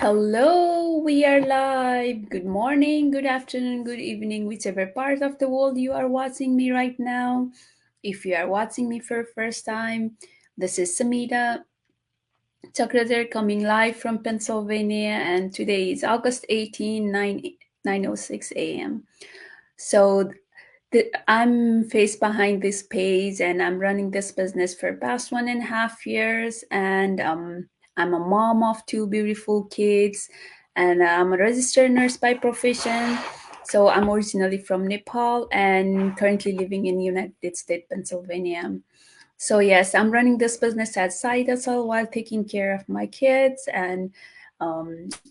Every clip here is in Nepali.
Hello, we are live. Good morning, good afternoon, good evening, whichever part of the world you are watching me right now. If you are watching me for the first time, this is Samita Chakrathar coming live from Pennsylvania, and today is August 18, 9:06 a.m. So I'm face behind this page and I'm running this business for past 1.5 years, and I'm a mom of two beautiful kids, and I'm a registered nurse by profession. So I'm originally from Nepal and currently living in United States, Pennsylvania. So yes, I'm running this business at side hustle while taking care of my kids and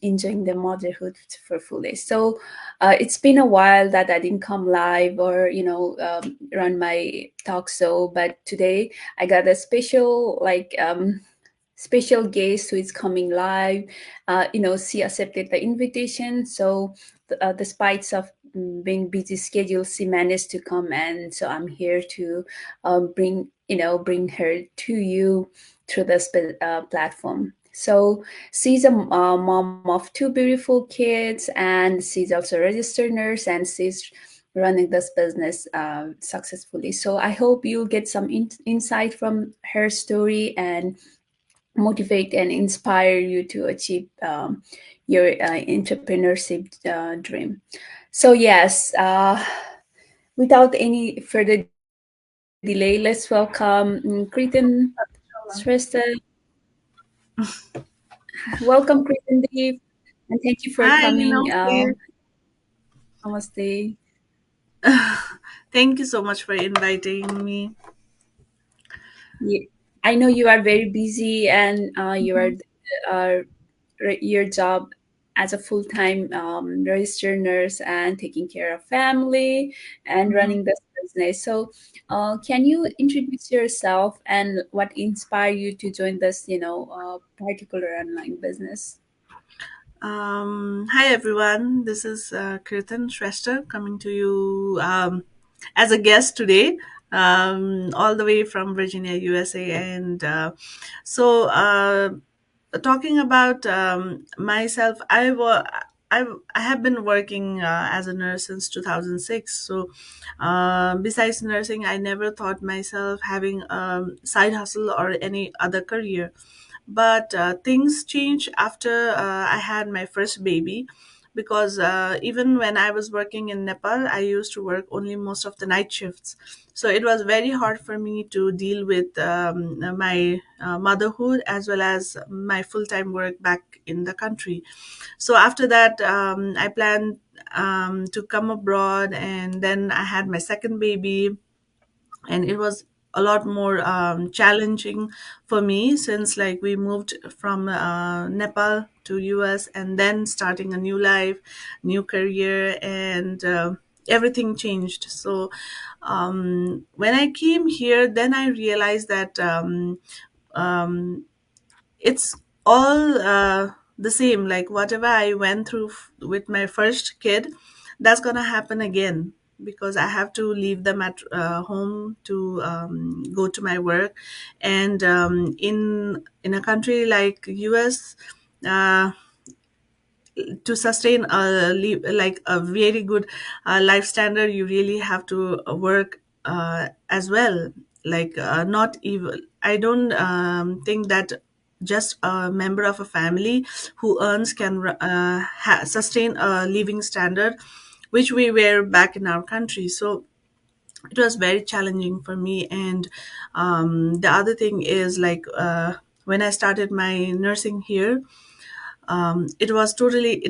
enjoying the motherhood for fully. So it's been a while that I didn't come live or run my talk show, but today I got a special guest who is coming live. She accepted the invitation, so despite of being busy schedule, she managed to come, and so I'm here to bring her to you through this platform. So she's a mom of two beautiful kids, and she's also a registered nurse, and she's running this business successfully. So I hope you'll get some insight from her story and motivate and inspire you to achieve your entrepreneurship dream. So yes, without any further delay, let's welcome Kritan Shrestha. Welcome, Kritan Deep, and thank you for Hi, coming. namaste. Namaste. Thank you so much for inviting me. Yeah, I know you are very busy, and you are Mhm. uh, your job as a full-time registered nurse and taking care of family and Mhm. running this business. So, can you introduce yourself and what inspired you to join this, particular online business? Hi, everyone. This is Kirtan Shrestha coming to you as a guest today, all the way from Virginia, USA. And talking about myself, I have been working as a nurse since 2006. So, besides nursing, I never thought myself having side hustle or any other career. But things changed after I had my first baby, because even when I was working in Nepal, I used to work only most of the night shifts. So it was very hard for me to deal with my motherhood as well as my full-time work back in the country. So after that, I planned to come abroad, and then I had my second baby, and it was a lot more challenging for me, since like we moved from Nepal to US and then starting a new life, new career, and everything changed. So when I came here, then I realized that um, it's all the same. Like whatever I went through with my first kid, that's gonna happen again, because I have to leave them at home to go to my work. And in a country like US, uh, to sustain like a very good life standard, you really have to work as well. Like not even, I don't think that just a member of a family who earns can sustain a living standard which we were back in our country. So it was very challenging for me. And the other thing is, like when I started my nursing here, it was totally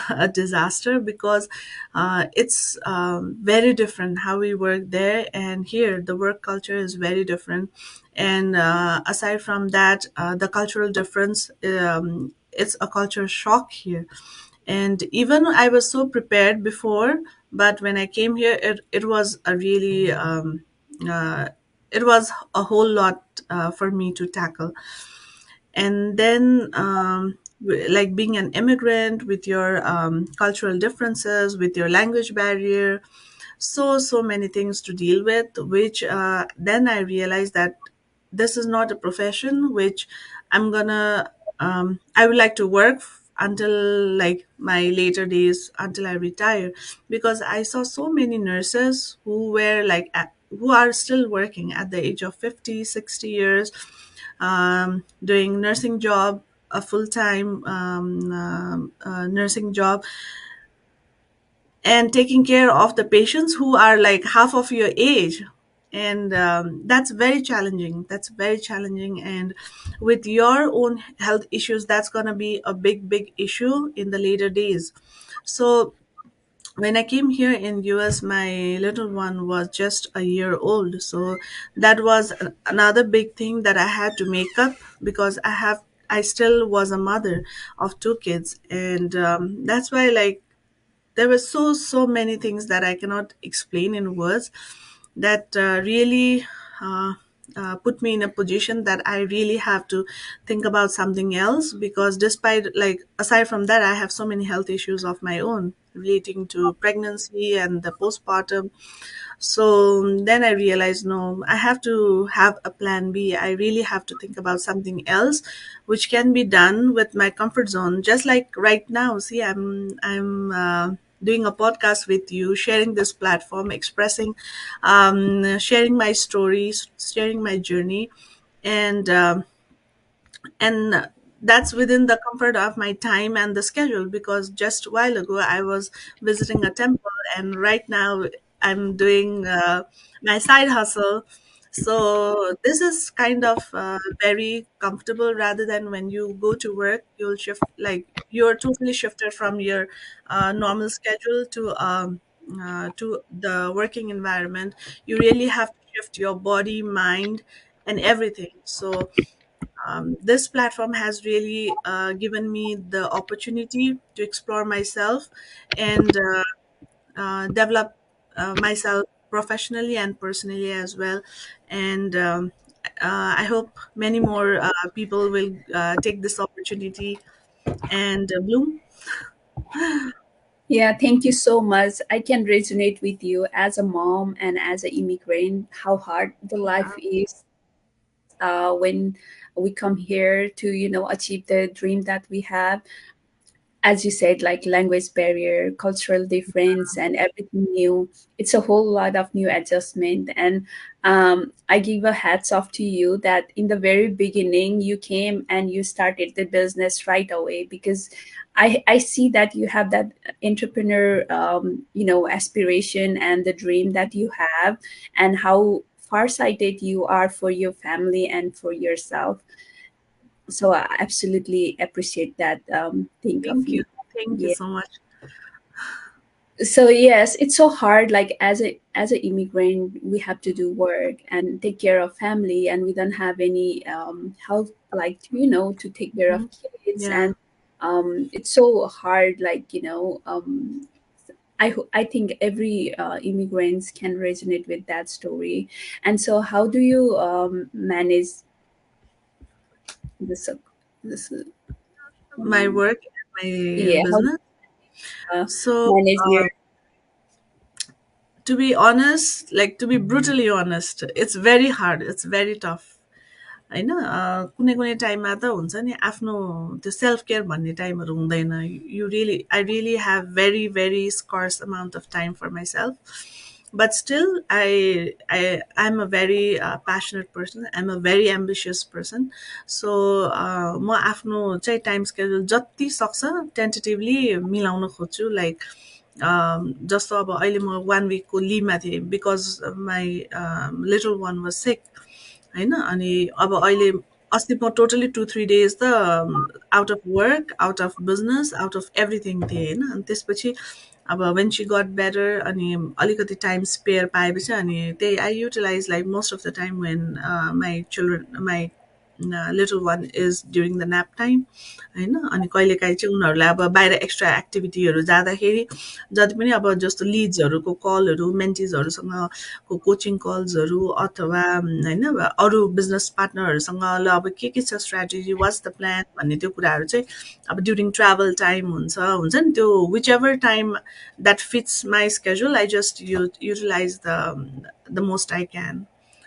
a disaster, because it's very different how we work there and here. The work culture is very different. And aside from that, the cultural difference, it's a culture shock here. And even I was so prepared before, but when I came here, it was a really uh, it was a whole lot for me to tackle. And then like being an immigrant with your cultural differences, with your language barrier, so many things to deal with, which then I realized that this is not a profession which I'm gonna I would like to work until like my later days until I retire, because I saw so many nurses who were like who are still working at the age of 50, 60 years, doing nursing job, a full-time nursing job, and taking care of the patients who are like half of your age. And that's very challenging, that's very challenging. And with your own health issues, that's going to be a big issue in the later days. So when I came here in US, my little one was just a year old. So that was another big thing that I had to make up, because I still was a mother of two kids. And that's why, like, there were so many things that I cannot explain in words, that really uh, put me in a position that I really have to think about something else. Because despite, like, aside from that, I have so many health issues of my own relating to pregnancy and the postpartum. So then I realized, no, I have to have a plan B. I really have to think about something else which can be done with my comfort zone. Just like right now, see, I'm doing a podcast with you, sharing this platform, expressing, sharing my stories, sharing my journey. And that's within the comfort of my time and the schedule, because just a while ago I was visiting a temple, and right now I'm doing my side hustle. So this is kind of very comfortable, rather than when you go to work you'll shift, like, you're totally shifted from your normal schedule to the working environment. You really have to shift your body, mind, and everything. So this platform has really given me the opportunity to explore myself and develop myself professionally and personally as well. And I hope many more people will take this opportunity and bloom. Yeah, thank you so much. I can resonate with you as a mom and as an immigrant, how hard the life is when we come here to, achieve the dream that we have. As you said, like language barrier, cultural difference, and everything new. It's a whole lot of new adjustment. And I give a hats off to you that in the very beginning you came and you started the business right away, because I see that you have that entrepreneur, aspiration and the dream that you have, and how farsighted you are for your family and for yourself. So I absolutely appreciate that think of Thank you. you. Thank you Yeah. so much. So yes, it's so hard. Like as an immigrant, we have to do work and take care of family, and we don't have any help, like to take care of Mhm. kids, Yeah. and it's so hard. Like I think every immigrants can resonate with that story. And so, how do you manage this? This My um, work and my yeah, how do business. you So manage your to be honest, like, to be brutally honest, it's very hard, it's very tough. होइन कुनै कुनै टाइममा त हुन्छ नि, आफ्नो त्यो सेल्फ केयर भन्ने टाइमहरू हुँदैन. You really I really have very very scarce amount of time for myself. But still I'm a very passionate person, I'm a very ambitious person. So म आफ्नो चाहिँ टाइम स्केड्युल जति सक्छ टेन्टेटिभली मिलाउन खोज्छु. लाइक जस्तो अब अहिले म 1 विकको लिभमा थिएँ, because my little one was sick होइन. अनि अब अहिले अस्ति म टोटली 2-3 डेज त out of work, out of business, out of everything थिएँ होइन. अनि त्यसपछि अब वेन सी गट बेटर, अनि अलिकति टाइम स्पेयर पाएपछि, अनि त्यही I utilize like most of the time when my children, my little one is during the nap time होइन. अनि कहिलेकाहीँ चाहिँ उनीहरूलाई अब बाहिर एक्स्ट्रा एक्टिभिटीहरू जाँदाखेरि जति पनि अब जस्तो लिड्सहरूको कलहरू, मेन्टिजहरूसँग को कोचिङ कल्सहरू, अथवा होइन अरू बिजनेस पार्टनरहरूसँग ल अब के छ स्ट्राटेजी, वाट्स द प्लान भन्ने त्यो कुराहरू चाहिँ अब ड्युरिङ ट्राभल टाइम हुन्छ हुन्छ नि. त्यो whichever time that fits my schedule, I just utilize the most I can.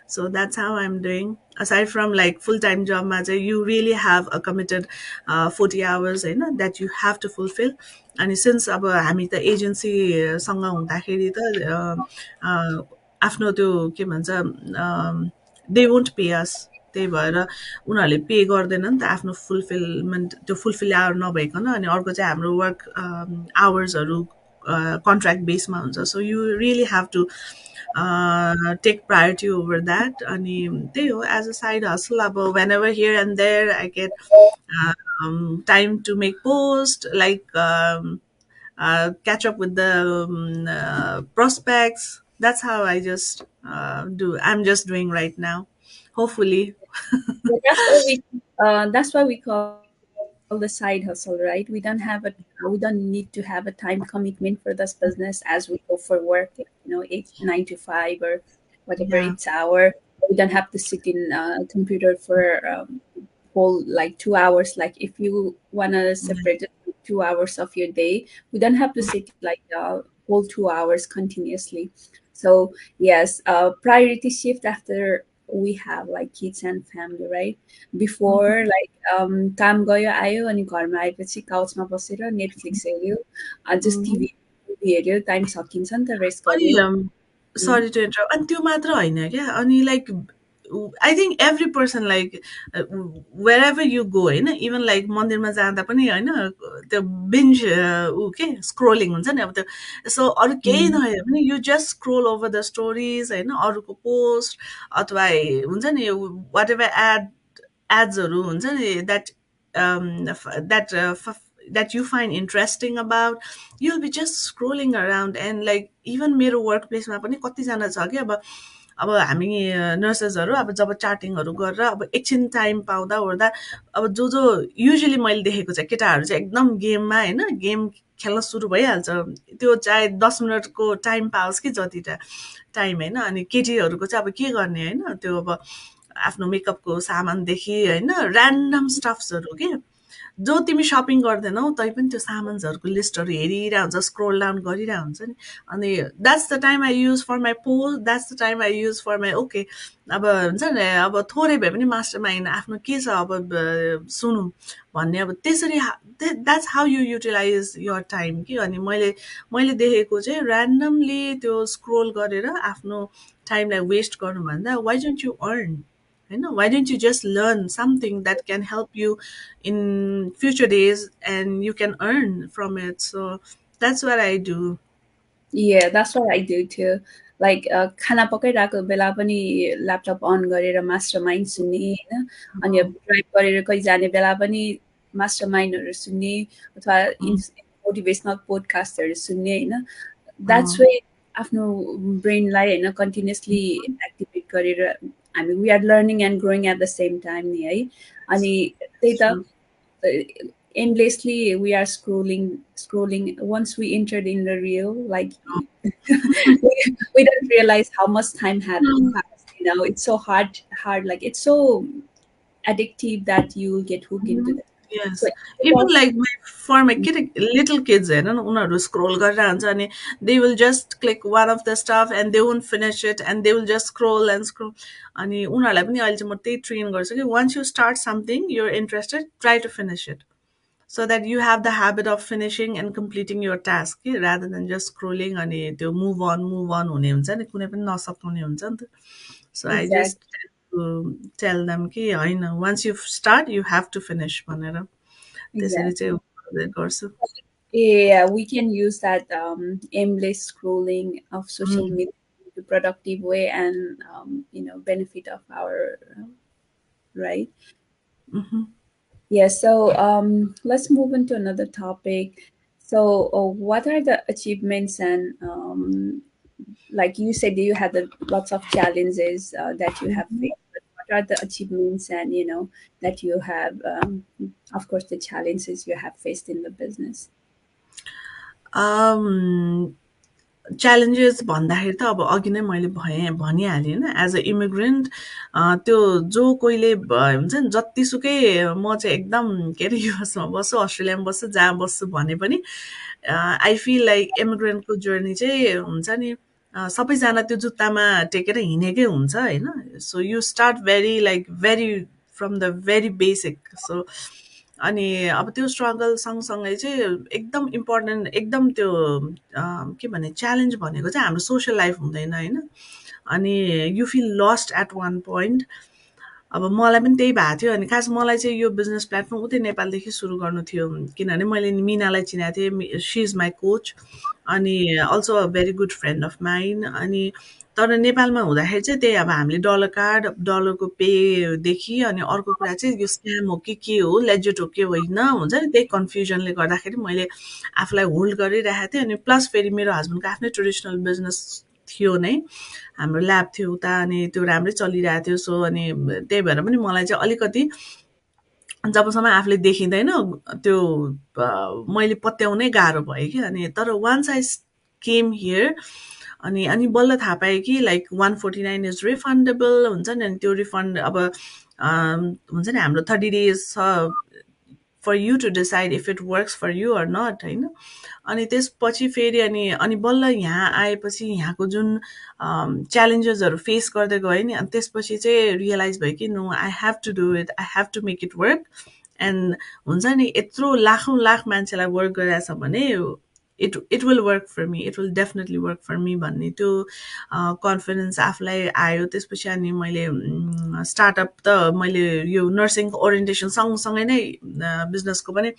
So that's how I'm doing. Aside from like full-time job मा चाहिँ you really have a committed 40 hours होइन that you have to fulfill. अनि since अब हामी त एजेन्सीसँग हुँदाखेरि त आफ्नो त्यो के भन्छ दे वोन्ट पे अस, त्यही भएर उनीहरूले पे गर्दैन नि त आफ्नो फुलफिलमेन्ट त्यो फुलफिल आवर नभइकन। अनि अर्को चाहिँ हाम्रो वर्क आवर्सहरू कन्ट्र्याक्ट बेसमा हुन्छ। So you really have to take priority over that. अनि त्यही हो, एज अ साइड हसल अब whenever here and there I get time to make post like catch up with the prospects. That's how I just I'm just doing right now, hopefully. Yeah, that's why we call the side hustle, right? We don't need to have a time commitment for this business as we go for work, eight, 9 to 5 or whatever it's Yeah. hour. We don't have to sit in computer for whole like 2 hours. Like if you wanna separate it 2 hours of your day, we don't have to sit like whole 2 hours continuously. So yes, priority shift after we have like kids and family, right? Before like काम गयो आयो अनि घरमा आएपछि काउचमा बसेर नेटफ्लिक्स हेऱ्यो जस्ट Mhm. टिभी हेऱ्यो टाइम सकिन्छ नि त रेस्ट अनि गर्यो उम्, सरी टु इन्टरप्ट, अनि त्यो मात्र होइन क्या, अनि like I think every person like wherever you go होइन, इभन लाइक मन्दिरमा जाँदा पनि होइन त्यो बिन्ज ऊ के स्क्रोलिङ हुन्छ नि अब त्यो। सो अरू केही उम्, नहेरे पनि you just scroll over the stories होइन, अरूको पोस्ट अथवा हुन्छ नि वाट एभर एड्सहरू हुन्छ नि that that you find interesting about, you'll be just scrolling around. And like even मेरो वर्क प्लेसमा पनि कतिजना छ कि अब हामी नर्सेसहरू अब जब चार्टिङहरू गरेर अब एकछिन टाइम पाउँदा ओर्दा अब जो युजली मैले देखेको चाहिँ केटाहरू चाहिँ एकदम गेममा होइन, गेम खेल्न सुरु भइहाल्छ, त्यो चाहे 10 मिनटको टाइम पाओस् कि जति टाइम होइन। अनि केटीहरूको चाहिँ अब के गर्ने होइन, त्यो अब आफ्नो मेकअपको सामानदेखि होइन ऱ्यान्डम स्टफ्सहरू के जो तिमी सपिङ गर्दैनौ तै पनि त्यो सामान्सहरूको लिस्टहरू हेरिरहेको हुन्छ, स्क्रोल डाउन गरिरहेको हुन्छ नि। अनि that's the time I use for my post, that's the time I use for my okay अब हुन्छ नि अब थोरै भए पनि मास्टर माइन्ड आफ्नो के छ अब सुनौँ भन्ने, अब त्यसरी that's how you utilize your time कि। अनि मैले देखेको चाहिँ ऱ्यान्डमली त्यो स्क्रोल गरेर आफ्नो टाइमलाई वेस्ट गर्नुभन्दा वाइ डोन्ट यु अर्न होइन, why don't you just learn something that can help you in future days and you can earn from it. So that's what I do. Yeah, that's what I do too. Like खाना पकाइरहेको बेला पनि ल्यापटप अन गरेर मास्टर माइन्ड सुन्ने होइन अनि ड्राइभ गरेर कहीँ जाने बेला पनि मास्टर माइन्डहरू सुन्ने अथवा मोटिभेसनल पोडकास्टहरू सुन्ने होइन द्याट्स वे आफ्नो ब्रेनलाई होइन कन्टिन्युसली एक्टिभेट गरेर हामी we are learning and growing at the same time नि है अनि त्यही त So, endlessly we are scrolling once we entered in the reel like we don't realize how much time had passed, it's so hard like it's so addictive that you get hooked into that. So yes, instead even of like for my little kids होइन उनीहरू scroll गरेर हुन्छ अनि they will just click one of the stuff and they won't finish it and they will just scroll and scroll. अनि उनीहरूलाई पनि अहिले चाहिँ म त्यही ट्रेन गर्छु कि once you start something you're interested, try to finish it so that you have the habit of finishing and completing your task rather than just scrolling अनि त्यो move on हुने हुन्छ नि, कुनै पनि नसक्ने हुन्छ नि त। So I just exact tend to tell them कि होइन, once you start you have to finish भनेर त्यसरी exactly चाहिँ गर्छु। yeah we can use that aimless scrolling of social Mm, media in a productive way and benefit of our right. mhm. Yeah, so let's move into another topic. So, what are the achievements and like you said, you had lots of challenges that you have faced. But what are the achievements and that you have, of course, the challenges you have faced in the business? Um, challenges भन्दाखेरि त अब अघि नै मैले भनिहालेँ होइन, एज अ इमिग्रेन्ट त्यो जो कोहीले हुन्छ नि जतिसुकै म चाहिँ एकदम के अरे युएसमा बस्छु अस्ट्रेलियामा बस्छु जहाँ बस्छु भने पनि आई फिल लाइक इमिग्रेन्टको जर्नी चाहिँ हुन्छ नि सबैजना त्यो जुत्तामा टेकेर हिँडेकै हुन्छ होइन। So you start very like very from the very basic. So अनि अब त्यो स्ट्रगल सँगसँगै चाहिँ एकदम इम्पोर्टेन्ट एकदम त्यो के भने च्यालेन्ज भनेको चाहिँ हाम्रो सोसियल लाइफ हुँदैन होइन। अनि you feel lost at one point. अब मलाई पनि त्यही भएको थियो। अनि खास मलाई चाहिँ यो बिजनेस प्लेटफर्म उतै नेपालदेखि सुरु गर्नु थियो, किनभने मैले मिनालाई चिनेको थिएँ। सी इज माई कोच अनि also a very good friend of mine. अनि तर नेपालमा हुँदाखेरि चाहिँ त्यही अब हामीले डलर कार्ड डलरको पेदेखि अनि अर्को कुरा चाहिँ यो स्क्याम हो कि के हो लेजिट हो कि होइन हुन्छ नि, त्यही कन्फ्युजनले गर्दाखेरि मैले आफूलाई होल्ड गरिरहेको थिएँ। अनि प्लस फेरि मेरो हस्बेन्डको आफ्नै ट्रेडिसनल बिजनेस थियो नै, हाम्रो ल्याब थियो उता, अनि त्यो राम्रै चलिरहेको थियो। सो अनि त्यही भएर पनि मलाई चाहिँ अलिकति जबसम्म आफूले देखिँदैन त्यो मैले पत्याउनै गाह्रो भयो कि। अनि तर वान्स आई केम हियर अनि अनि बल्ल थाहा पाएँ कि लाइक 149 इज रिफन्डेबल हुन्छ नि। अनि त्यो रिफन्ड अब हुन्छ नि हाम्रो 30 days छ for you to decide if it works for you or not होइन। अनि त्यसपछि फेरि अनि अनि बल्ल यहाँ आएपछि यहाँको जुन च्यालेन्जेसहरू फेस गर्दै गएँ नि, अनि त्यसपछि चाहिँ रियलाइज भयो कि no I have to do it, I have to make it work. And हुन्छ नि यत्रो लाखौँ लाख मान्छेलाई वर्क गरिरहेछ भने it will work for me, it will definitely work for me भन्ने त्यो कन्फिडेन्स आफूलाई आयो। त्यसपछि अनि मैले स्टार्टअप त मैले यो नर्सिङको ओरिएन्टेसन सँगसँगै नै बिजनेसको पनि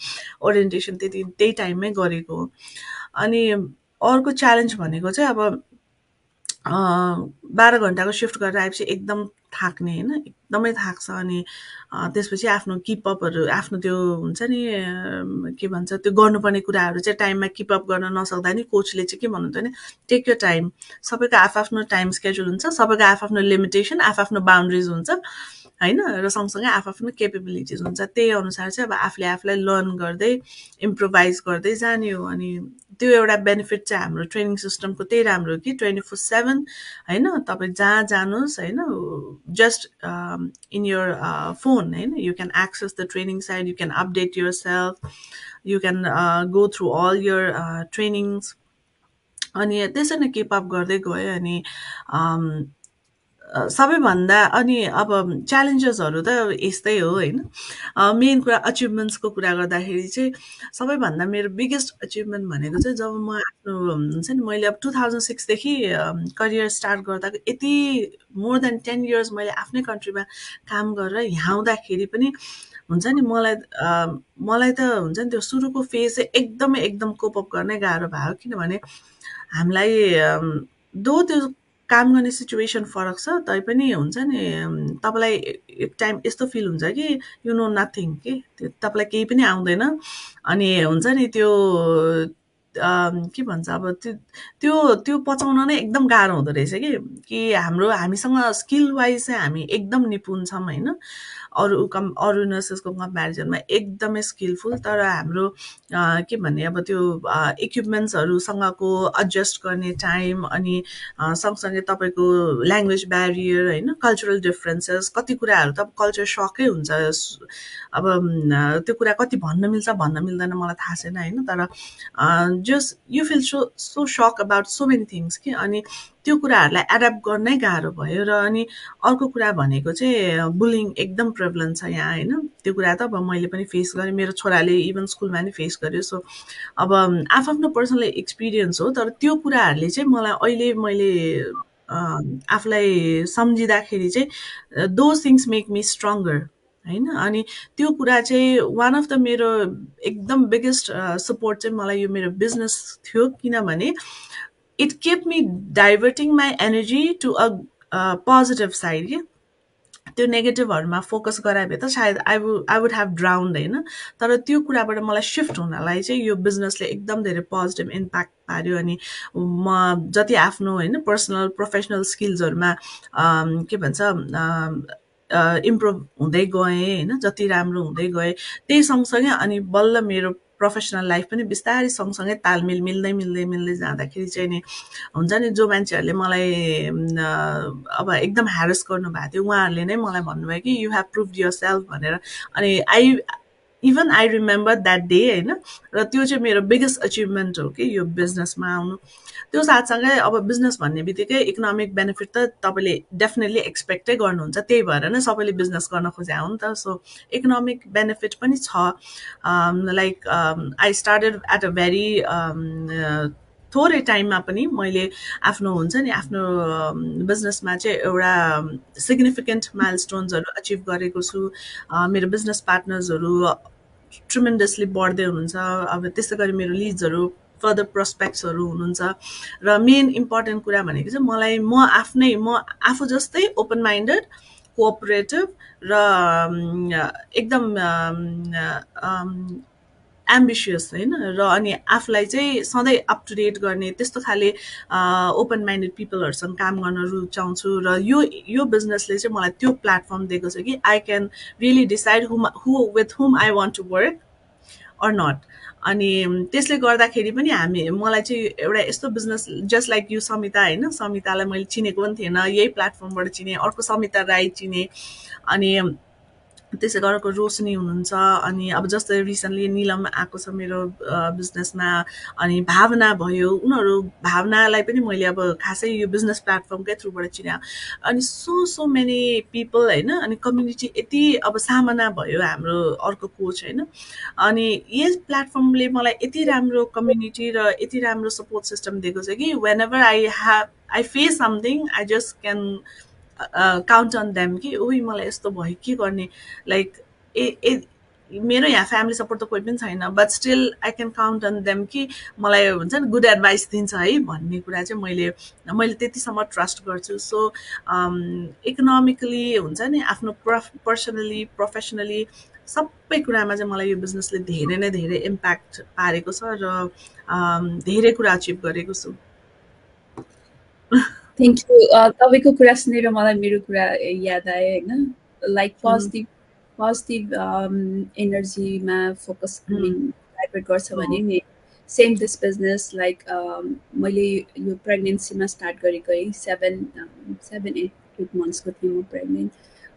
ओरिएन्टेसन त्यही टाइममै गरेको हो। अनि अर्को च्यालेन्ज भनेको चाहिँ अब 12 घन्टाको सिफ्ट गरेर आएपछि एकदम थाक्ने होइन, एकदमै थाक्छ। अनि त्यसपछि आफ्नो किपअपहरू आफ्नो त्यो हुन्छ नि के भन्छ त्यो गर्नुपर्ने कुराहरू चाहिँ टाइममा किपअप गर्न नसक्दा नि कोचले चाहिँ के भन्नुहुन्छ भने टेक यर टाइम। सबैको आफ्नो टाइम स्केड्युल हुन्छ, सबैको आफ्नो लिमिटेसन आफ्नो बााउन्ड्रिज हुन्छ होइन, र सँगसँगै आफ्नो केपेबिलिटिज हुन्छ। त्यही अनुसार चाहिँ अब आफूले आफूलाई लर्न गर्दै इम्प्रोभाइज गर्दै जाने हो। अनि त्यो एउटा बेनिफिट चाहिँ हाम्रो ट्रेनिङ सिस्टमको त्यही राम्रो हो कि 24/7 होइन, तपाईँ जहाँ जानुहोस् होइन, जस्ट इन यर फोन होइन, you can access the training site, you can update yourself, you can go through all your trainings. अनि त्यसरी नै किपअप गर्दै गयो। अनि सबैभन्दा अनि अब च्यालेन्जेसहरू त यस्तै हो होइन। मेन कुरा अचिभमेन्ट्सको कुरा गर्दाखेरि चाहिँ सबैभन्दा मेरो बिगेस्ट अचिभमेन्ट भनेको चाहिँ जब म आफ्नो हुन्छ नि मैले अब 2006देखि करियर स्टार्ट गर्दा यति मोर देन 10 years मैले आफ्नै कन्ट्रीमा काम गरेर यहाँ आउँदाखेरि पनि हुन्छ नि मलाई त हुन्छ नि त्यो सुरुको फेज चाहिँ एकदम कोपअप गर्नै गाह्रो भयो। किनभने हामीलाई दो त्यो काम गर्ने सिचुएसन फरक छ तैपनि हुन्छ नि तपाईँलाई एक टाइम यस्तो फिल हुन्छ कि यु नो नथिङ के, तपाईँलाई केही पनि आउँदैन। अनि हुन्छ नि त्यो के भन्छ अब त्यो त्यो पचाउन नै एकदम गाह्रो हुँदो रहेछ कि हामीसँग स्किल वाइज चाहिँ हामी एकदम निपुण छौँ होइन, अरू नर्सेसको कम्पेरिजनमा एकदमै स्किलफुल। तर हाम्रो के भन्ने अब त्यो इक्विपमेन्ट्सहरूसँगको एडजस्ट गर्ने टाइम अनि सँगसँगै तपाईँको ल्याङ्ग्वेज ब्यारियर होइन, कल्चरल डिफ्रेन्सेस, कति कुराहरू त अब कल्चर सकै हुन्छ। अब त्यो कुरा कति भन्न मिल्छ भन्न मिल्दैन मलाई थाहा छैन होइन, तर जस्ट यु फिल सो सक अबाउट सो मेनी थिङ्स कि। अनि त्यो कुराहरूलाई एड्याप्ट गर्नै गाह्रो भयो। र अनि अर्को कुरा भनेको चाहिँ बुलिङ एकदम प्रेभलेन्ट छ यहाँ होइन। त्यो कुरा त अब मैले पनि फेस गरेँ, मेरो छोराले इभन स्कुलमा नि फेस गर्यो। सो अब आफ्नो पर्सनल एक्सपिरियन्स हो, तर त्यो कुराहरूले चाहिँ मलाई अहिले मैले आफूलाई सम्झिँदाखेरि चाहिँ those things make me stronger होइन। अनि त्यो कुरा चाहिँ वान अफ द मेरो एकदम बिगेस्ट सपोर्ट चाहिँ मलाई यो मेरो बिजनेस थियो। किनभने it kept me diverting my energy to a positive side कि। त्यो नेगेटिभहरूमा फोकस गरायो भने त सायद आई वुड हेभ ड्राउन्ड होइन। तर त्यो कुराबाट मलाई सिफ्ट हुनलाई चाहिँ यो बिजनेसले एकदम धेरै पोजिटिभ इम्प्याक्ट पार्यो। अनि म जति आफ्नो होइन पर्सनल प्रोफेसनल स्किल्सहरूमा के भन्छ इम्प्रुभ हुँदै गएँ होइन, जति राम्रो हुँदै गएँ त्यही सँगसँगै अनि बल्ल मेरो प्रोफेसनल लाइफ पनि बिस्तारै सँगसँगै तालमेल मिल्दै जाँदाखेरि चाहिँ नि हुन्छ नि जो मान्छेहरूले मलाई अब एकदम ह्यारस गर्नुभएको थियो उहाँहरूले नै मलाई भन्नुभयो कि you have proved yourself भनेर। अनि even I remember that day होइन। र त्यो चाहिँ मेरो बिगेस्ट अचिभमेन्ट हो कि यो बिजनेसमा आउनु। त्यो साथसँगै अब बिजनेस भन्ने बित्तिकै इकोनोमिक बेनिफिट त तपाईँले डेफिनेटली एक्सपेक्टै गर्नुहुन्छ, त्यही भएर नै सबैले बिजनेस गर्न खोजे हो नि त। सो इकोनोमिक बेनिफिट पनि छ। Like I started at a very थोरै टाइममा पनि मैले आफ्नो हुन्छ नि आफ्नो बिजनेसमा चाहिँ एउटा सिग्निफिकेन्ट माइलस्टोन्सहरू अचिभ गरेको छु। मेरो बिजनेस पार्टनर्सहरू ट्रिमेन्डसली बढ्दै हुनुहुन्छ। अब त्यस्तै गरी मेरो लिड्सहरू फर्दर प्रोस्पेक्ट्सहरू हुनुहुन्छ। र मेन इम्पोर्टेन्ट कुरा भनेको चाहिँ मलाई म आफू जस्तै ओपन माइन्डेड, कोअपरेटिभ र एकदम एम्बिसियस होइन। र अनि आफूलाई चाहिँ सधैँ अप टु डेट गर्ने त्यस्तो खाले ओपन माइन्डेड पिपलहरूसँग काम गर्न रुचाउँछु। र यो बिजनेसले चाहिँ मलाई त्यो प्लेटफर्म दिएको छ कि I can really decide with whom I want to work or not. अनि त्यसले गर्दाखेरि पनि मलाई चाहिँ एउटा यस्तो business just like you Samita होइन, समितालाई मैले चिनेको पनि थिएन, यही प्लेटफर्मबाट चिने। अर्को समिता राई चिने। अनि त्यसै गरेको रोशनी हुनुहुन्छ। अनि अब जस्तै रिसेन्टली निलम आएको छ मेरो बिजनेसमा। अनि भावना भयो, उनीहरू भावनालाई पनि मैले अब खासै यो बिजनेस प्लेटफर्मकै थ्रुबाट चिने। अनि सो मेनी पिपल होइन। अनि कम्युनिटी यति अब सामना भयो हाम्रो अर्को कोच होइन। अनि यस प्लेटफर्मले मलाई यति राम्रो कम्युनिटी र यति राम्रो सपोर्ट सिस्टम दिएको छ कि whenever I face something I just can count on them कि उही मलाई यस्तो भयो के गर्ने। लाइक ए ए मेरो यहाँ फ्यामिली सपोर्ट त कोही पनि छैन, but still I can count on them कि मलाई हुन्छ नि गुड एडभाइस दिन्छ है भन्ने कुरा चाहिँ मैले त्यतिसम्म ट्रस्ट गर्छु। सो इकोनोमिकली हुन्छ नि आफ्नो पर्सनली प्रोफेसनली सबै कुरामा चाहिँ मलाई यो बिजनेसले धेरै नै धेरै इम्प्याक्ट पारेको छ। र धेरै कुरा अचिभ गरेको छु। Thank you. तपाईँको कुरा सुनेर मलाई मेरो कुरा याद आयो होइन। लाइक उम्, पोजिटिभ पोजिटिभ एनर्जीमा फोकस उम्, डाइभर्ट गर्छ हो, भने नि सेम दिस बिजनेस लाइक मैले यो प्रेग्नेन्सीमा स्टार्ट गरेको है 7 8 मन्थ्सको थिएँ म pregnant.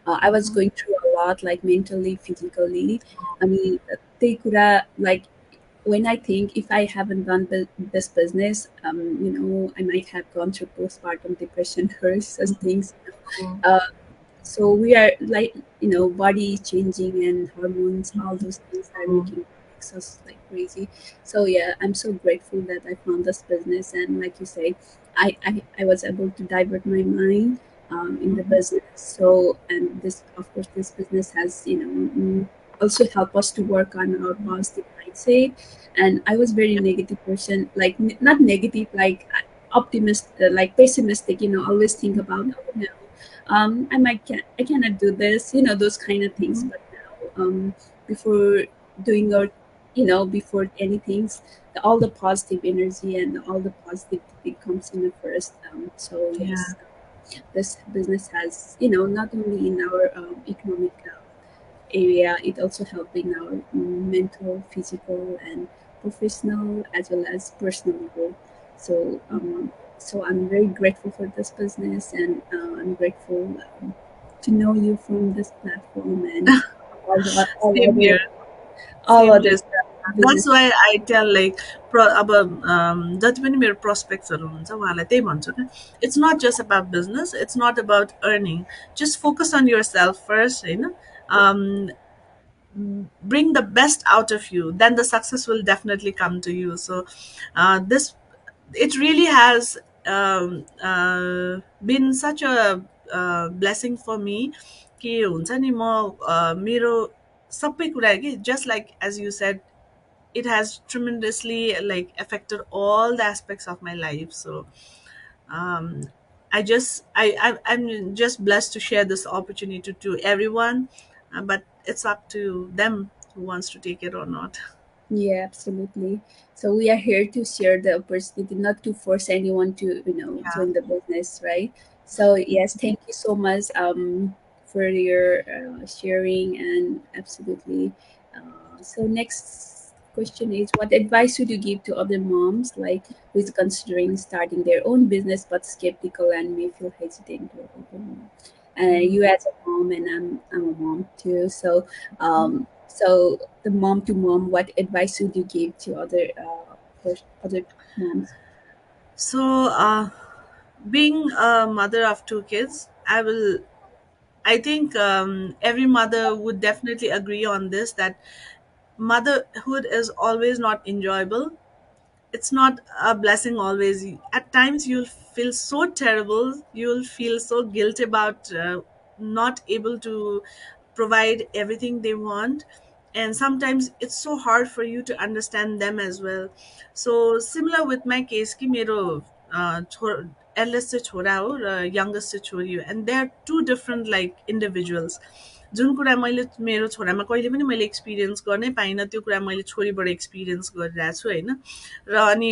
I was going through a lot like mentally physically. अनि त्यही कुरा like when I think if I haven't done this business, I might have gone through postpartum depression or such things. हो, Uh, so we are like, body changing and hormones, all those things are हो, making makes us like crazy. So yeah, I'm so grateful that I found this business. And like you say, I was able to divert my mind in the business. So, and this, of course, this business has, also help us to work on our positive mindset. And I was very negative person, like not negative, like optimist, like pessimistic, always think about, oh no, I cannot do this, those kind of things. But now, before doing or, before anything, all the positive energy and all the positive thing comes in the first. So yeah, yes, this business has, not only in our economic area, it also help in our mental, physical, and professional as well as personal growth. So, so I'm very grateful for this business, and I'm grateful to know you from this platform and same here, all same other here. business. That's why I tell like अब जति पनि मेरो प्रोस्पेक्ट्सहरू हुनुहुन्छ उहाँलाई त्यही भन्छु क्या, it's not just about business, it's not about earning, just focus on yourself first होइन। Bring the best out of you, then the success will definitely come to you. So this it really has been such a blessing for me कि हुन्छ नि म मेरो सबै कुरा कि just like as you said, it has tremendously like affected all the aspects of my life. So um, I'm just blessed to share this opportunity to everyone, but it's up to them who wants to take it or not. Yeah, absolutely. So we are here to share the opportunity, not to force anyone to, Yeah. join the business, right? So yes, thank you so much for your sharing and absolutely. So next question is, what advice would you give to other moms like who's considering starting their own business but skeptical and may feel hesitant to open? Mhm. You as a mom and I'm a mom too. So So the mom to mom, what advice would you give to other moms? So, being a mother of two kids, I think every mother would definitely agree on this, that motherhood is always not enjoyable. It's not a blessing always. At times you'll feel so terrible, you'll feel so guilty about not able to provide everything they want, and sometimes it's so hard for you to understand them as well. So similar with my case, कि मेरो eldest चाहिँ छोरा हो र youngest चाहिँ छोरी हो, and they are two different like individuals. जुन कुरा मैले मेरो छोरामा कहिले पनि मैले एक्सपिरियन्स गर्नै पाइनँ, त्यो कुरा मैले छोरीबाट एक्सपिरियन्स गरिरहेको छु होइन। र अनि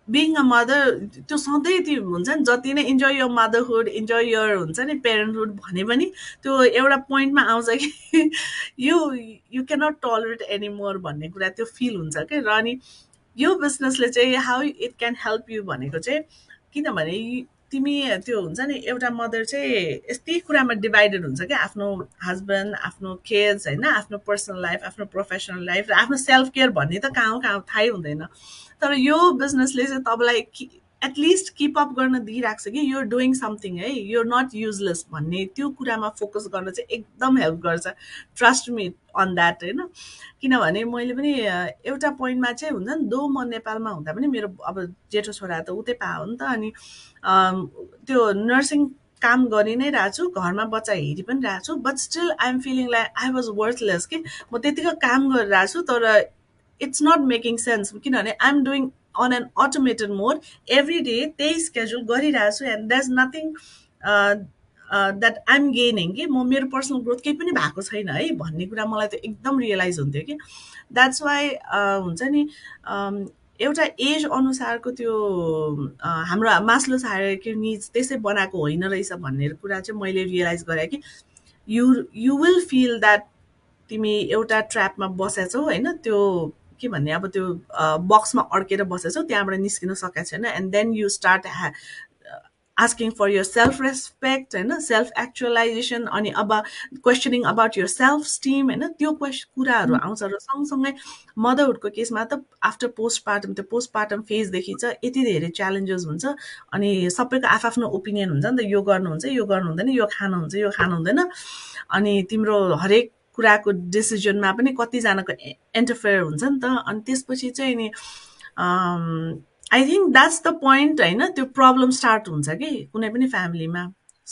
बिङ अ मदर त्यो सधैँ त्यो हुन्छ नि, जति नै enjoy your motherhood, enjoy your हुन्छ नि पेरेन्टहुड भने पनि त्यो एउटा पोइन्टमा आउँछ कि you you cannot tolerate any more भन्ने कुरा त्यो फिल हुन्छ क्या। र अनि यो बिजनेसले चाहिँ how it can help you भनेको चाहिँ, किनभने तिमी त्यो हुन्छ नि एउटा मदर चाहिँ यस्तै कुरामा डिभाइडेड हुन्छ क्या, आफ्नो हस्बेन्ड, आफ्नो किड्स होइन, आफ्नो पर्सनल लाइफ, आफ्नो प्रोफेसनल लाइफ र आफ्नो सेल्फ केयर भन्ने त कहाँ हो कहाँ थाहै हुँदैन। तर यो बिजनेसले चाहिँ तपाईँलाई एटलिस्ट किप अप गर्न दिइरहेको छ कि युआर डुइङ समथिङ है, युआर नट युजलेस भन्ने त्यो कुरामा फोकस गर्न चाहिँ एकदम हेल्प गर्छ। ट्रस्ट मी अन द्याट होइन। किनभने मैले पनि एउटा पोइन्टमा चाहिँ हुन्छ नि, दो म नेपालमा हुँदा पनि मेरो अब जेठो छोरा त उतै पायो नि त, अनि त्यो नर्सिङ काम गरि नै रहेको छु, घरमा बच्चा हेरि पनि रहेको छु, but still I am feeling like I was worthless कि म त्यतिको काम गरिरहेको छु तर इट्स नट मेकिङ सेन्स, किनभने I am doing on an automated mode every day, त्यही स्केड्युल गरिरहेको छु, and that is nothing that I am gaining कि म मेरो पर्सनल ग्रोथ केही पनि भएको छैन है भन्ने कुरा मलाई त एकदम रियलाइज हुन्थ्यो कि। द्याट्स वाइ हुन्छ नि एउटा एज अनुसारको त्यो हाम्रो मास्लोस हायरार्की निड्स त्यसै बनाएको होइन रहेछ भन्ने कुरा चाहिँ मैले रियलाइज गरेँ कि you you will feel that तिमी एउटा ट्र्यापमा बसेछौ होइन, त्यो के भन्ने अब त्यो बक्समा अड्केर बसेछौ, त्यहाँबाट निस्किन सकेको छैन, and then you start asking for your self respect होइन, सेल्फ एक्चुअलाइजेसन, अनि अब questioning about yourself esteem होइन, त्यो कुराहरू आउँछ। र सँगसँगै मदरहुडको केसमा त आफ्टर पोस्टपार्टम, त्यो पोस्टपार्टम फेजदेखि चाहिँ यति धेरै च्यालेन्जेस हुन्छ, अनि सबैको आफ्नो ओपिनियन हुन्छ नि त, यो गर्नुहुन्छ यो गर्नु हुँदैन, यो खानुहुन्छ यो खानु हुँदैन, अनि तिम्रो हरेक कुराको डिसिजनमा पनि कतिजनाको इन्टरफेयर हुन्छ नि त। अनि त्यसपछि चाहिँ नि I think that's the point होइन, त्यो प्रब्लम स्टार्ट हुन्छ कि कुनै पनि फ्यामिलीमा,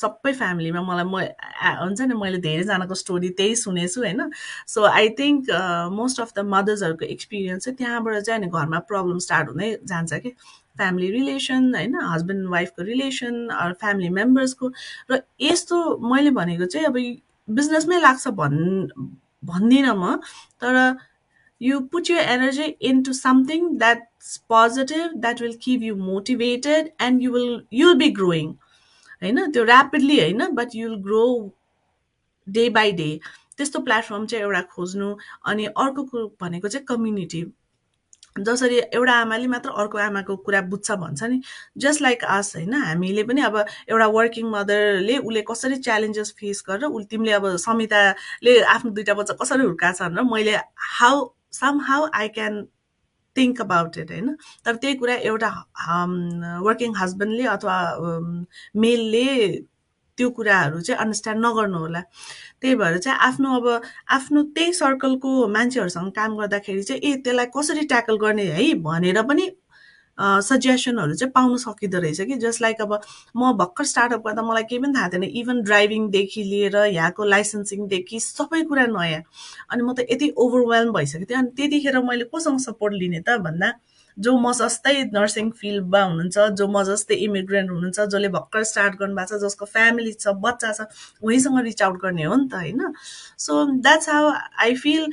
सबै फ्यामिलीमा। मलाई हुन्छ नि, मैले धेरैजनाको स्टोरी त्यही सुनेछु होइन। So I think most of the मदर्सहरूको एक्सपिरियन्स चाहिँ त्यहाँबाट चाहिँ अनि घरमा प्रब्लम स्टार्ट हुँदै जान्छ कि, फ्यामिली रिलेसन होइन, हस्बेन्ड वाइफको रिलेसन, फ्यामिली मेम्बर्सको। र यस्तो मैले भनेको चाहिँ अब बिजनेसमै लाग्छ भन्दिनँ म, तर you put your energy into something that's positive, that will keep you motivated, and you'll be growing होइन, त्यो ऱ्यापिडली होइन, but you'll grow day by day. त्यस्तो प्लेटफर्म चाहिँ एउटा खोज्नु। अनि अर्को भनेको चाहिँ कम्युनिटी, जसरी एउटा आमाले मात्र अर्को आमाको कुरा बुझ्छ भन्छ नि, जस्ट लाइक आस होइन, हामीले पनि अब एउटा वर्किङ मदरले उसले कसरी च्यालेन्जेस फेस गरेर उसले, तिमीले अब समिताले आफ्नो दुइटा बच्चा कसरी हुर्काछ भनेर मैले somehow I can think about it होइन। तर त्यही कुरा एउटा वर्किङ हस्बेन्डले अथवा मेलले त्यो कुराहरू चाहिँ अन्डरस्ट्यान्ड नगर्नु होला। त्यही भएर चाहिँ आफ्नो त्यही सर्कलको मान्छेहरूसँग काम गर्दाखेरि चाहिँ त्यसलाई कसरी ट्याकल गर्ने है भनेर पनि सजेसनहरू चाहिँ पाउन सकिँदो रहेछ कि। जस्ट लाइक अब म भर्खर स्टार्टअप गर्दा मलाई केही पनि थाहा थिएन, इभन ड्राइभिङदेखि लिएर यहाँको लाइसेन्सिङदेखि सबै कुरा नयाँ, अनि म त यति ओभरवेल्म भइसकेको थिएँ। अनि त्यतिखेर मैले कोसँग सपोर्ट लिने त भन्दा, जो म जस्तै नर्सिङ फिल्डमा हुनुहुन्छ, जो म जस्तै इमिग्रेन्ट हुनुहुन्छ, जसले भर्खर स्टार्ट गर्नुभएको छ, जसको फ्यामिली छ, बच्चा छ, उहीसँग रिच आउट गर्ने हो नि त होइन। So that's how I feel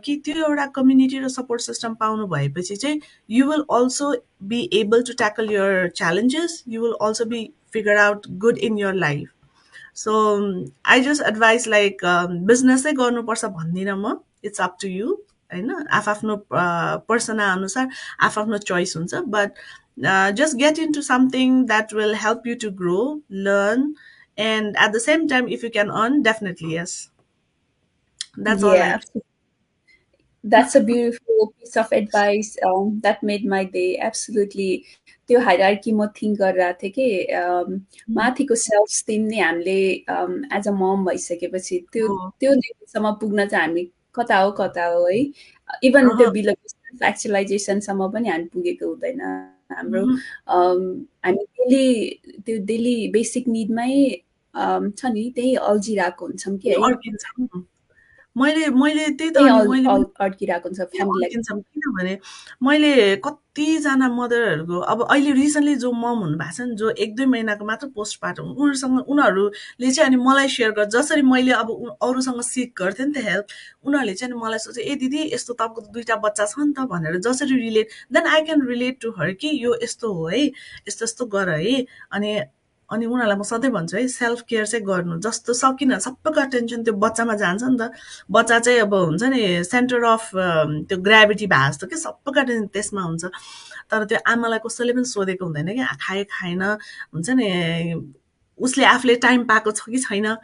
कि त्यो एउटा कम्युनिटी र सपोर्ट सिस्टम पाउनु भएपछि चाहिँ you will also be able to tackle your challenges. You will also be figure out good in your life. So I just advise like business चाहिँ गर्नुपर्छ भन्दिनँ म, it's up to you होइन, आफ्नो पर्सना अनुसार आफ्नो चोइस हुन्छ, but just get into something that will help you to grow, learn, and at the same time if you can earn, definitely yes. That's all I Yeah, can. absolutely. That's a beautiful piece of advice that made my day. Absolutely. त्यो हायरार्की म थिङ्क गरिरहेको थिएँ कि माथिको सेल्फ स्टिम नै हामीले एज अ मम भइसकेपछि त्यो हो त्यो लेभलसम्म पुग्न चाहिँ हामी कता हो है। इभन त्यो अहँ, बिलो सेल्फ एक्चुलाइजेसनसम्म पनि हामी पुगेको हुँदैन। हाम्रो उहुँ, हामी डेली त्यो डेली बेसिक निडमै छ नि त्यही अल्झिरहेको हुन्छौँ कि त्यही है। अड्किन्छ। मैले मैले त्यही त त्यही अनि मैले पनि अड्किरहेको हुन्छ त्यही फ्यामिलीलाई। अड्किन्छ किनभने मैले कतिजना मदरहरूको अब अहिले रिसेन्टली जो मम हुनुभएको छ नि, जो 1-2 महिनाको मात्र पोस्टपार्टम उनीहरूले चाहिँ अनि मलाई सेयर गर जसरी मैले अब अरूसँग सिक गर्थेँ नि त हेल्प, उनीहरूले चाहिँ अनि मलाई सोचे, "ए दिदी यस्तो तपाईँको त 2 टा बच्चा छ नि त" भनेर जसरी relate then I can relate to her कि यो यस्तो हो है, यस्तो-यस्तो गर है। अनि अनि उनीहरूलाई म सधैँ भन्छु है सेल्फ केयर चाहिँ गर्नु। जस्तो सकिन सबैको अटेन्सन त्यो बच्चामा जान्छ नि त। बच्चा चाहिँ अब हुन्छ नि सेन्टर अफ त्यो ग्राभिटी भए जस्तो क्या सबैको अटेन्सन त्यसमा हुन्छ। तर त्यो आमालाई कसैले पनि सोधेको हुँदैन क्या खाए खाएन हुन्छ नि उसले आफूले टाइम पाएको छ कि छैन।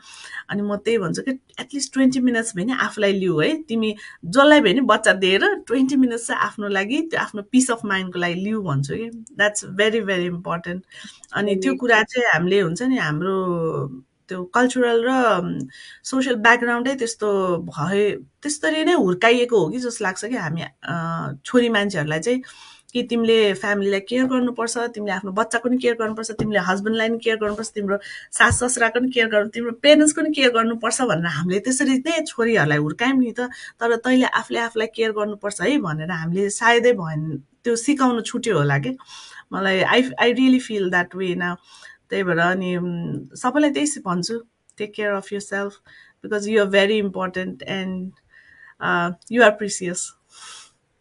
अनि म त्यही भन्छु कि एटलिस्ट 20 मिनट्स भए नि आफूलाई लिऊ है। तिमी जसलाई भए नि बच्चा दिएर 20 मिनट्स चाहिँ आफ्नो लागि त्यो आफ्नो पिस अफ माइन्डको लागि लिऊ भन्छु कि द्याट्स भेरी भेरी इम्पोर्टेन्ट। अनि त्यो कुरा चाहिँ हामीले हुन्छ नि हाम्रो त्यो कल्चरल र सोसल ब्याकग्राउन्डै त्यस्तो भए त्यसरी नै हुर्काइएको हो कि जस्तो लाग्छ कि हामी छोरी मान्छेहरूलाई चाहिँ कि तिमीले फ्यामिलीलाई केयर गर्नुपर्छ, तिमीले आफ्नो बच्चाको नि केयर गर्नुपर्छ, तिमीले हस्बेन्डलाई नि केयर गर्नुपर्छ, तिम्रो सास-ससुराको नि केयर गर्नु, तिम्रो पेरेन्ट्सको नि केयर गर्नुपर्छ भनेर हामीले त्यसरी नै छोरीहरूलाई हुर्कायौँ नि त। तर तैँले आफूले आफूलाई केयर गर्नुपर्छ है भनेर हामीले सायदै त्यो सिकाउनु छुट्यो होला के। मलाई I really feel that way now. त्यही भएर अनि सबैलाई त्यही भन्छु, take care of yourself because you are very important and you are precious.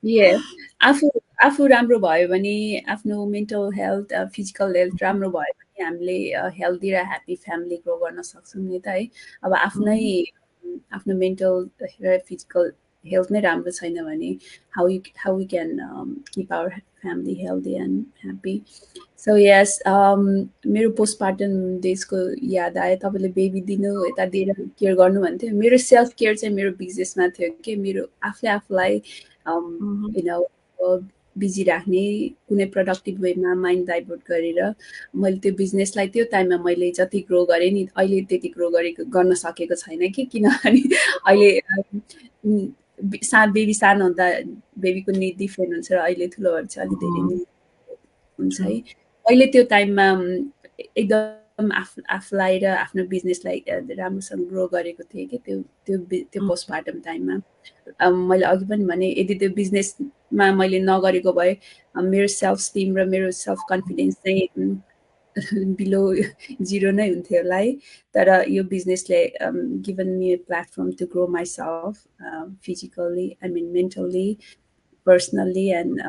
Yes. आफू आफू राम्रो भयो भने आफ्नो मेन्टल हेल्थ, फिजिकल हेल्थ राम्रो भयो भने हामीले हेल्दी र ह्याप्पी फ्यामिली ग्रो गर्न सक्छौँ नि त है। अब आफ्नै आफ्नो मेन्टल र फिजिकल हेल्थ नै राम्रो छैन भने how we can keep our family healthy and happy. So यस मेरो पोस्टपार्टम डेजको याद आयो। तपाईँले बेबी दिनु यता दिएर केयर गर्नु भन्थ्यो। मेरो सेल्फ केयर चाहिँ मेरो बिजनेसमा थियो कि मेरो आफूले आफूलाई यु नो बिजी राख्ने कुनै प्रोडक्टिभ वेमा माइन्ड डाइभर्ट गरेर मैले त्यो बिजनेसलाई त्यो टाइममा मैले जति ग्रो गरेँ नि अहिले त्यति ग्रो गरेको गर्न सकेको छैन कि किनभने अहिले बेबी सानो हुँदा बेबीको निड डिफ्रेन्ट हुन्छ र अहिले ठुलो भएर चाहिँ अलिक धेरै निड हुन्छ है। अहिले त्यो टाइममा एकदम आफूलाई र आफ्नो बिजनेसलाई राम्रोसँग ग्रो गरेको थिएँ कि त्यो पोस्टपार्टम टाइममा। मैले अघि पनि भने यदि त्यो बिजनेसमा मैले नगरेको भए मेरो सेल्फ स्टिम र मेरो सेल्फ कन्फिडेन्स चाहिँ बिलो जिरो नै हुन्थ्यो होला है। तर यो बिजनेसले given me a platform to grow myself physically I mean mentally personally and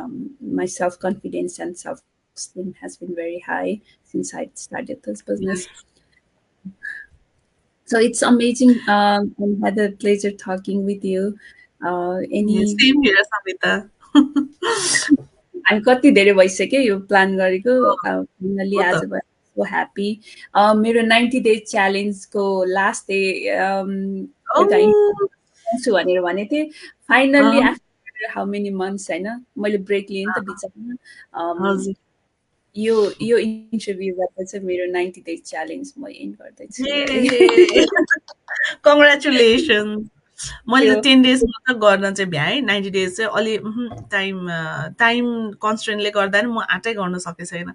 my self-confidence and self-esteem has been very high since I started this business. So it's amazing. I had a pleasure talking with you. Any same here Samita. हामी कति धेरै भइसक्यो यो प्लान गरेको फाइनली हो आज त। So happy. मेरो 90 डेज च्यालेन्जको लास्ट डे औ एउटा छु भनेर भनेको थिएँ। Finally after how many months होइन मैले ब्रेक लिएँ नि त बिचमा। हजुर। यो इन्टरभ्यूबाट चाहिँ मेरो 90 डेज च्यालेन्ज म एन्ड गर्दैछु है। ए कङ्ग्रेचुलेसन। मैले यो त 10 डेज मात्र गर्न चाहिँ भ्याएँ। 90 डेज चाहिँ अलि टाइम कन्स्ट्रेन्टले गर्दा नि म आँटै गर्न सकेको छैन।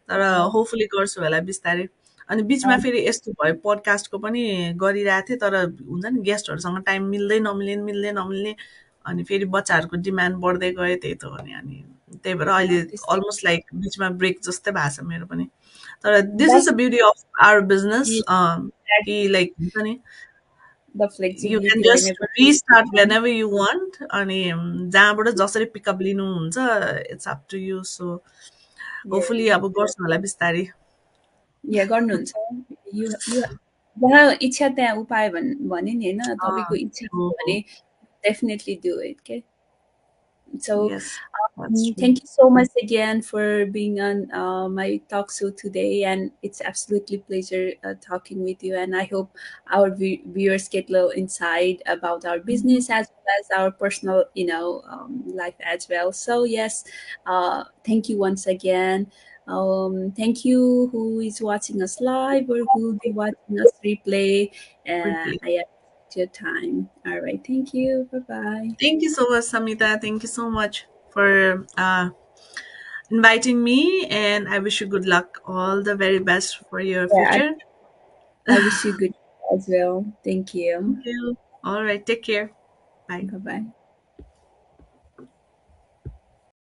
तर होपफुली गर्छु होला बिस्तारै। अनि बिचमा फेरि यस्तो भयो पोडकास्टको पनि गरिरहेको थिएँ तर हुन्छ नि गेस्टहरूसँग टाइम मिल्दै नमिल्ने अनि फेरि बच्चाहरूको डिमान्ड बढ्दै गयो त्यही त हो नि अनि त्यही भएर अहिले त्यस्तै अलमोस्ट लाइक बिचमा ब्रेक जस्तै भएको छ मेरो पनि। तर this is that's the beauty of our business कि लाइक हुन्छ नि the you can flexibility just restart when whenever you want अनि जहाँबाट जसरी पिकअप लिनुहुन्छ it's up to you so hopefully अब गर्छु होला बिस्तारै। या गर्नुहुन्छ। यो यो जहाँ इच्छा त्यहाँ उपाय भने नि होइन अँ, तपाईँको इच्छा छ हो, हो। भने डेफिनेटली डु इट के। So Yes, that's true. thank you so much again for being on my talk show today, and it's absolutely pleasure talking with you. And I hope our viewers get a little insight about our Mhm. business as well as our personal, life as well. So yes, thank you once again. Thank you who is watching us live or who will be watching us replay. Replay. I appreciate your time. All right, thank you. Bye bye. Thank you so much, Samita. Thank you so much for inviting me, and I wish you good luck. All the very best for your Yeah, future. I wish you good as well. Thank Thank you. you. All right. Take care. Bye. Bye bye.